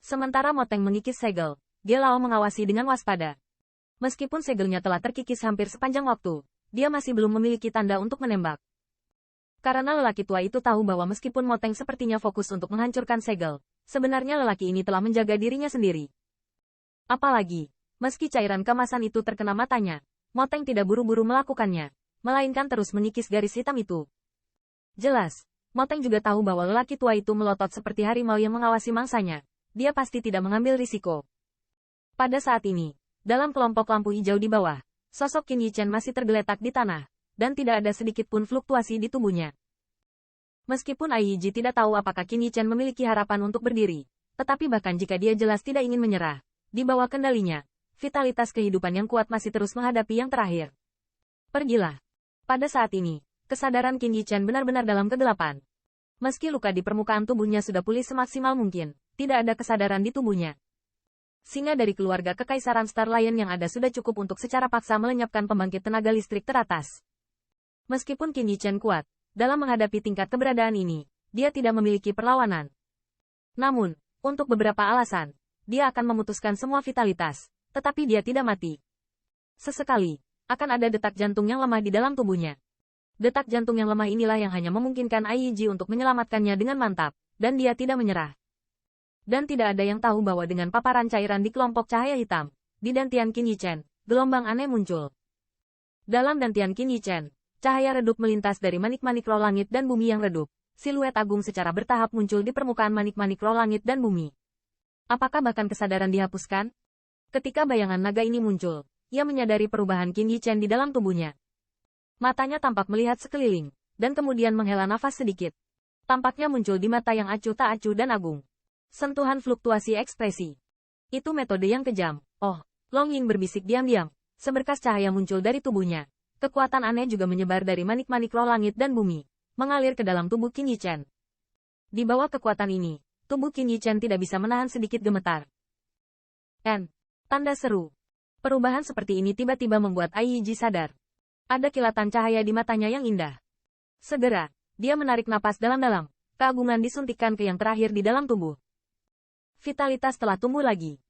Sementara Moteng mengikis segel, Gelao mengawasi dengan waspada. Meskipun segelnya telah terkikis hampir sepanjang waktu, dia masih belum memiliki tanda untuk menembak. Karena lelaki tua itu tahu bahwa meskipun Moteng sepertinya fokus untuk menghancurkan segel, sebenarnya lelaki ini telah menjaga dirinya sendiri. Apalagi, meski cairan kemasan itu terkena matanya, Moteng tidak buru-buru melakukannya, melainkan terus mengikis garis hitam itu. Jelas, Moteng juga tahu bahwa lelaki tua itu melotot seperti harimau yang mengawasi mangsanya. Dia pasti tidak mengambil risiko. Pada saat ini, dalam kelompok lampu hijau di bawah, sosok Qin Yichen masih tergeletak di tanah, dan tidak ada sedikit pun fluktuasi di tubuhnya. Meskipun Ai Yiji tidak tahu apakah Qin Yichen memiliki harapan untuk berdiri, tetapi bahkan jika dia jelas tidak ingin menyerah, di bawah kendalinya, vitalitas kehidupan yang kuat masih terus menghadapi yang terakhir. Pergilah. Pada saat ini, kesadaran Qin Yichen benar-benar dalam kegelapan. Meski luka di permukaan tubuhnya sudah pulih semaksimal mungkin, tidak ada kesadaran di tubuhnya. Singa dari keluarga Kekaisaran Star Lion yang ada sudah cukup untuk secara paksa melenyapkan pembangkit tenaga listrik teratas. Meskipun Qin Yichen kuat, dalam menghadapi tingkat keberadaan ini, dia tidak memiliki perlawanan. Namun, untuk beberapa alasan, dia akan memutuskan semua vitalitas, tetapi dia tidak mati. Sesekali, akan ada detak jantung yang lemah di dalam tubuhnya. Detak jantung yang lemah inilah yang hanya memungkinkan Ai Yiji untuk menyelamatkannya dengan mantap, dan dia tidak menyerah. Dan tidak ada yang tahu bahwa dengan paparan cairan di kelompok cahaya hitam, di dantian Qin Yichen, gelombang aneh muncul. Dalam dantian Qin Yichen, cahaya redup melintas dari manik-manik roh langit dan bumi yang redup. Siluet agung secara bertahap muncul di permukaan manik-manik roh langit dan bumi. Apakah bahkan kesadaran dihapuskan? Ketika bayangan naga ini muncul, ia menyadari perubahan Qin Yichen di dalam tubuhnya. Matanya tampak melihat sekeliling, dan kemudian menghela nafas sedikit. Tampaknya muncul di mata yang acuh tak acuh dan agung. Sentuhan fluktuasi ekspresi. Itu metode yang kejam. Oh, Long Ying berbisik diam-diam. Seberkas cahaya muncul dari tubuhnya. Kekuatan aneh juga menyebar dari manik-manik roh langit dan bumi, mengalir ke dalam tubuh Qin Yichen. Di bawah kekuatan ini, tubuh Qin Yichen tidak bisa menahan sedikit gemetar. Tanda seru. Perubahan seperti ini tiba-tiba membuat Ai Yiji sadar. Ada kilatan cahaya di matanya yang indah. Segera, dia menarik napas dalam-dalam. Keagungan disuntikkan ke yang terakhir di dalam tubuh. Vitalitas telah tumbuh lagi.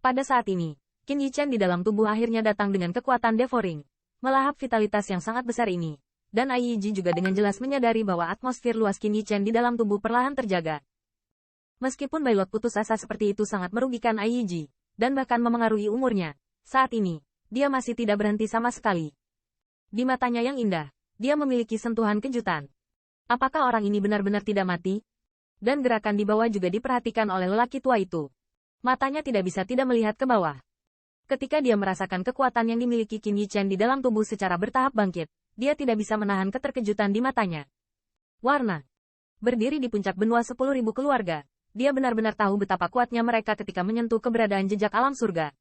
Pada saat ini, Qin Yichen di dalam tubuh akhirnya datang dengan kekuatan devouring, melahap vitalitas yang sangat besar ini. Dan Ai Yiji juga dengan jelas menyadari bahwa atmosfer luas Qin Yichen di dalam tubuh perlahan terjaga. Meskipun Bailot putus asa seperti itu sangat merugikan Ai Yiji, dan bahkan memengaruhi umurnya, saat ini, dia masih tidak berhenti sama sekali. Di matanya yang indah, dia memiliki sentuhan kejutan. Apakah orang ini benar-benar tidak mati? Dan gerakan di bawah juga diperhatikan oleh lelaki tua itu. Matanya tidak bisa tidak melihat ke bawah. Ketika dia merasakan kekuatan yang dimiliki Qin Yichen di dalam tubuh secara bertahap bangkit, dia tidak bisa menahan keterkejutan di matanya. Warna. Berdiri di puncak benua 10.000 keluarga, dia benar-benar tahu betapa kuatnya mereka ketika menyentuh keberadaan jejak alam surga.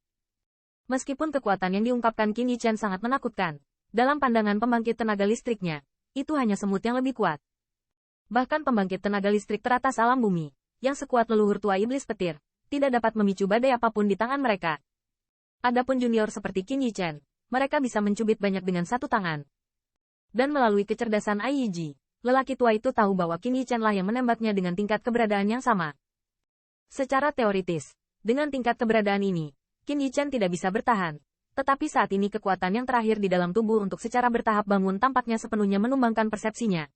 Meskipun kekuatan yang diungkapkan Qin Yichen sangat menakutkan, dalam pandangan pembangkit tenaga listriknya, itu hanya semut yang lebih kuat. Bahkan pembangkit tenaga listrik teratas alam bumi, yang sekuat leluhur tua iblis petir, tidak dapat memicu badai apapun di tangan mereka. Adapun junior seperti Qin Yichen, mereka bisa mencubit banyak dengan satu tangan. Dan melalui kecerdasan Ai Yiji, lelaki tua itu tahu bahwa Qin Yichen lah yang menembaknya dengan tingkat keberadaan yang sama. Secara teoritis, dengan tingkat keberadaan ini, Qin Yichen tidak bisa bertahan. Tetapi saat ini kekuatan yang terakhir di dalam tubuh untuk secara bertahap bangun tampaknya sepenuhnya menumbangkan persepsinya.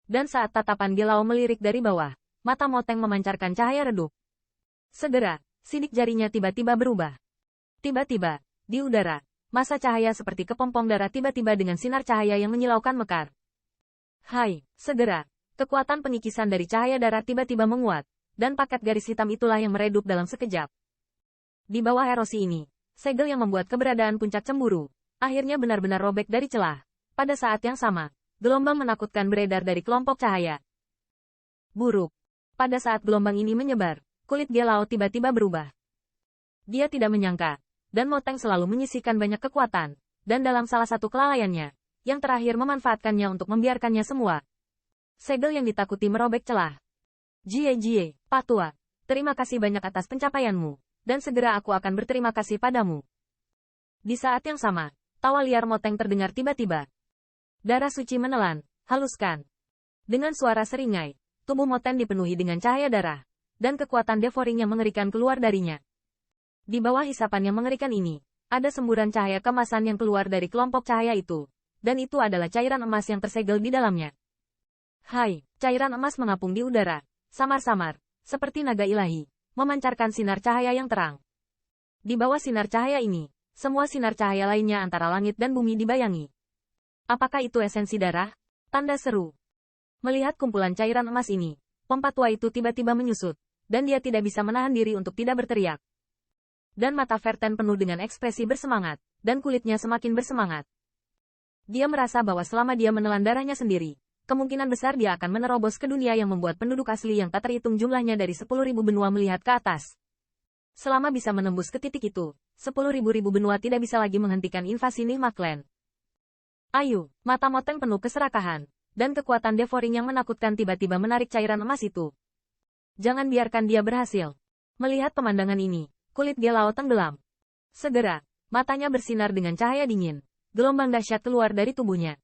Dan saat tatapan Gelao melirik dari bawah, mata Moteng memancarkan cahaya redup. Segera, sidik jarinya tiba-tiba berubah. Tiba-tiba, di udara, massa cahaya seperti kepompong darah tiba-tiba dengan sinar cahaya yang menyilaukan mekar. Hai, segera, kekuatan pengikisan dari cahaya darah tiba-tiba menguat, dan paket garis hitam itulah yang meredup dalam sekejap. Di bawah erosi ini, segel yang membuat keberadaan puncak cemburu, akhirnya benar-benar robek dari celah. Pada saat yang sama, gelombang menakutkan beredar dari kelompok cahaya. Buruk. Pada saat gelombang ini menyebar, kulit Gelao tiba-tiba berubah. Dia tidak menyangka, dan Moteng selalu menyisihkan banyak kekuatan, dan dalam salah satu kelalaiannya, yang terakhir memanfaatkannya untuk membiarkannya semua. Segel yang ditakuti merobek celah. Jie, Patua, terima kasih banyak atas pencapaianmu, dan segera aku akan berterima kasih padamu. Di saat yang sama, tawa liar Moteng terdengar tiba-tiba. Darah suci menelan, haluskan. Dengan suara seringai, tubuh Moteng dipenuhi dengan cahaya darah. dan kekuatan devouring yang mengerikan keluar darinya. Di bawah hisapan yang mengerikan ini, ada semburan cahaya kemasan yang keluar dari kelompok cahaya itu, dan itu adalah cairan emas yang tersegel di dalamnya. Hai, cairan emas mengapung di udara, samar-samar, seperti naga ilahi, memancarkan sinar cahaya yang terang. Di bawah sinar cahaya ini, semua sinar cahaya lainnya antara langit dan bumi dibayangi. Apakah itu esensi darah? Tanda seru. Melihat kumpulan cairan emas ini, pompa tua itu tiba-tiba menyusut, dan dia tidak bisa menahan diri untuk tidak berteriak. Dan mata Verten penuh dengan ekspresi bersemangat, dan kulitnya semakin bersemangat. Dia merasa bahwa selama dia menelan darahnya sendiri, kemungkinan besar dia akan menerobos ke dunia yang membuat penduduk asli yang tak terhitung jumlahnya dari 10.000 benua melihat ke atas. Selama bisa menembus ke titik itu, 10.000 benua tidak bisa lagi menghentikan invasi Nihmaklen. Ayu, mata Moteng penuh keserakahan, dan kekuatan devouring yang menakutkan tiba-tiba menarik cairan emas itu. Jangan biarkan dia berhasil. Melihat pemandangan ini, kulit Gelao tenggelam. Segera, matanya bersinar dengan cahaya dingin. Gelombang dahsyat keluar dari tubuhnya,